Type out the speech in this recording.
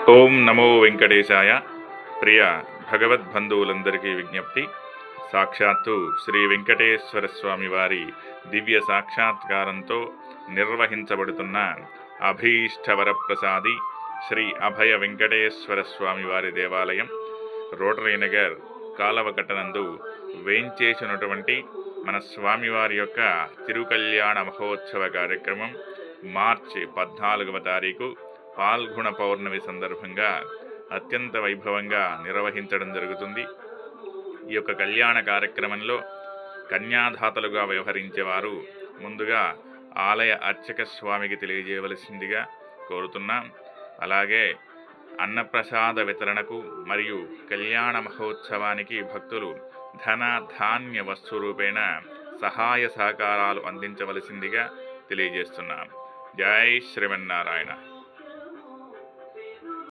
ఓం నమో వెంకటేశాయ. ప్రియ భగవద్బంధువులందరికీ విజ్ఞప్తి. సాక్షాత్తు శ్రీ వెంకటేశ్వర స్వామి వారి దివ్య సాక్షాత్కారంతో నిర్వహించబడుతున్న అభీష్టవరప్రసాది శ్రీ అభయ వెంకటేశ్వర స్వామి వారి దేవాలయం రోటరీ నగర్ కాలవకట్టనందు వేంచేసినటువంటి మన స్వామివారి యొక్క తిరుకల్యాణ మహోత్సవ కార్యక్రమం మార్చి 14వ తారీఖు పాల్గొన పౌర్ణమి సందర్భంగా అత్యంత వైభవంగా నిర్వహించడం జరుగుతుంది. ఈ యొక్క కళ్యాణ కార్యక్రమంలో కన్యాదాతలుగా వ్యవహరించేవారు ముందుగా ఆలయ అర్చక స్వామికి తెలియజేయవలసిందిగా కోరుతున్నాం. అలాగే అన్నప్రసాద వితరణకు మరియు కళ్యాణ మహోత్సవానికి భక్తులు ధన ధాన్య వస్తు రూపేణ సహాయ సహకారాలు అందించవలసిందిగా తెలియజేస్తున్నాం. జై శ్రీమన్నారాయణ.